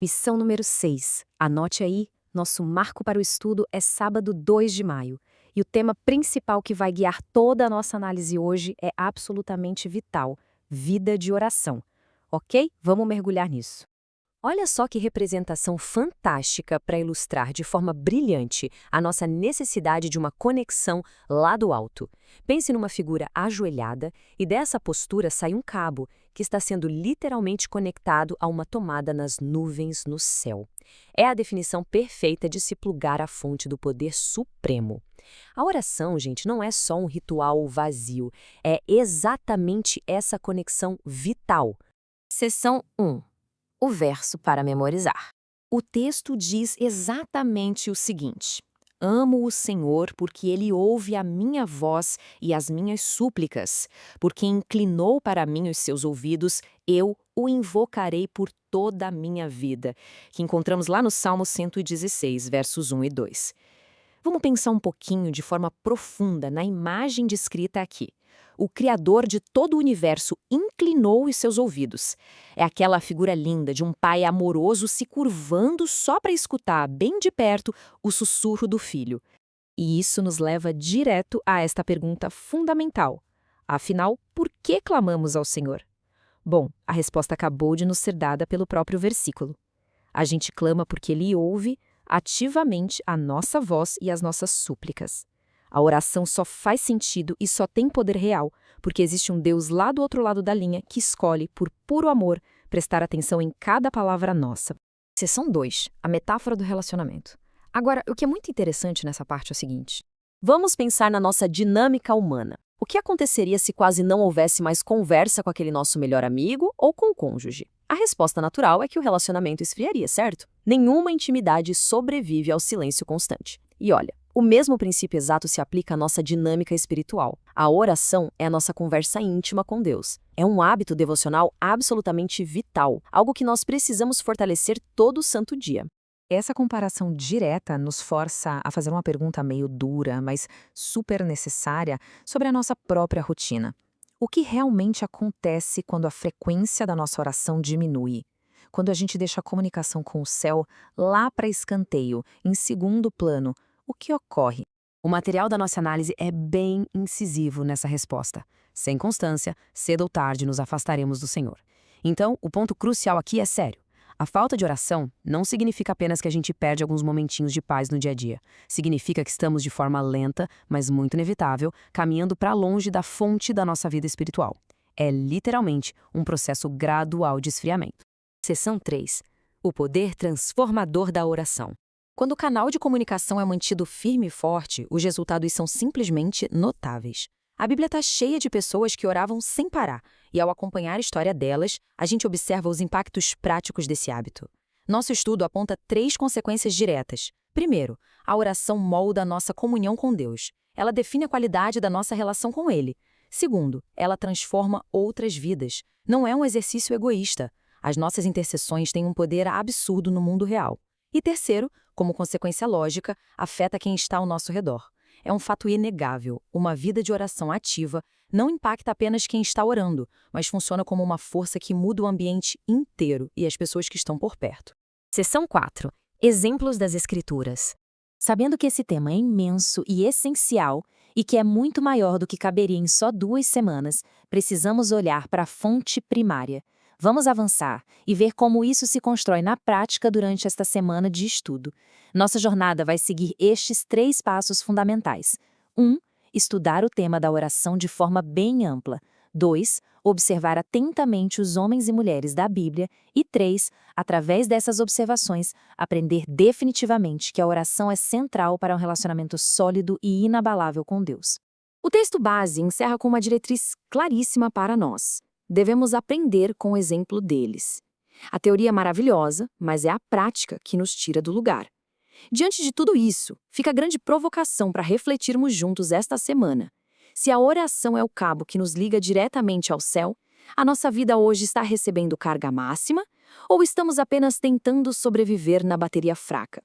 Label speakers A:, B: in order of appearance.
A: Missão número 6. Anote aí, nosso marco para o estudo é sábado 2 de maio. E o tema principal que vai guiar toda a nossa análise hoje é absolutamente vital: vida de oração. Ok? Vamos mergulhar nisso. Olha só que representação fantástica para ilustrar de forma brilhante a nossa necessidade de uma conexão lá do alto. Pense numa figura ajoelhada e dessa postura sai um cabo que está sendo literalmente conectado a uma tomada nas nuvens no céu. É a definição perfeita de se plugar à fonte do poder supremo. A oração, gente, não é só um ritual vazio, é exatamente essa conexão vital. Seção 1. O verso para memorizar. O texto diz exatamente o seguinte: Amo o Senhor porque ele ouve a minha voz e as minhas súplicas. Porque inclinou para mim os seus ouvidos, eu o invocarei por toda a minha vida. Que encontramos lá no Salmo 116, versos 1 e 2. Vamos pensar um pouquinho de forma profunda na imagem descrita aqui. O Criador de todo o universo inclinou os seus ouvidos. É aquela figura linda de um pai amoroso se curvando só para escutar, bem de perto, o sussurro do filho. E isso nos leva direto a esta pergunta fundamental. Afinal, por que clamamos ao Senhor? Bom, a resposta acabou de nos ser dada pelo próprio versículo. A gente clama porque Ele ouve ativamente a nossa voz e as nossas súplicas. A oração só faz sentido e só tem poder real, porque existe um Deus lá do outro lado da linha que escolhe, por puro amor, prestar atenção em cada palavra nossa. Seção 2. A metáfora do relacionamento. Agora, o que é muito interessante nessa parte é o seguinte. Vamos pensar na nossa dinâmica humana. O que aconteceria se quase não houvesse mais conversa com aquele nosso melhor amigo ou com o cônjuge? A resposta natural é que o relacionamento esfriaria, certo? Nenhuma intimidade sobrevive ao silêncio constante. E olha, o mesmo princípio exato se aplica à nossa dinâmica espiritual. A oração é a nossa conversa íntima com Deus. É um hábito devocional absolutamente vital, algo que nós precisamos fortalecer todo santo dia. Essa comparação direta nos força a fazer uma pergunta meio dura, mas super necessária, sobre a nossa própria rotina. O que realmente acontece quando a frequência da nossa oração diminui? Quando a gente deixa a comunicação com o céu lá para escanteio, em segundo plano, o que ocorre? O material da nossa análise é bem incisivo nessa resposta. Sem constância, cedo ou tarde nos afastaremos do Senhor. Então, o ponto crucial aqui é sério. A falta de oração não significa apenas que a gente perde alguns momentinhos de paz no dia a dia. Significa que estamos de forma lenta, mas muito inevitável, caminhando para longe da fonte da nossa vida espiritual. É literalmente um processo gradual de esfriamento. Seção 3. O poder transformador da oração. Quando o canal de comunicação é mantido firme e forte, os resultados são simplesmente notáveis. A Bíblia está cheia de pessoas que oravam sem parar, e ao acompanhar a história delas, a gente observa os impactos práticos desse hábito. Nosso estudo aponta 3 consequências diretas. Primeiro, a oração molda a nossa comunhão com Deus. Ela define a qualidade da nossa relação com Ele. Segundo, ela transforma outras vidas. Não é um exercício egoísta. As nossas intercessões têm um poder absurdo no mundo real. E terceiro, como consequência lógica, afeta quem está ao nosso redor. É um fato inegável. Uma vida de oração ativa não impacta apenas quem está orando, mas funciona como uma força que muda o ambiente inteiro e as pessoas que estão por perto. Seção 4. Exemplos das Escrituras. Sabendo que esse tema é imenso e essencial e que é muito maior do que caberia em só 2 semanas, precisamos olhar para a fonte primária. Vamos avançar e ver como isso se constrói na prática durante esta semana de estudo. Nossa jornada vai seguir estes 3 passos fundamentais. 1. Estudar o tema da oração de forma bem ampla. 2. Observar atentamente os homens e mulheres da Bíblia. E 3. Através dessas observações, aprender definitivamente que a oração é central para um relacionamento sólido e inabalável com Deus. O texto base encerra com uma diretriz claríssima para nós. Devemos aprender com o exemplo deles. A teoria é maravilhosa, mas é a prática que nos tira do lugar. Diante de tudo isso, fica a grande provocação para refletirmos juntos esta semana. Se a oração é o cabo que nos liga diretamente ao céu, a nossa vida hoje está recebendo carga máxima ou estamos apenas tentando sobreviver na bateria fraca?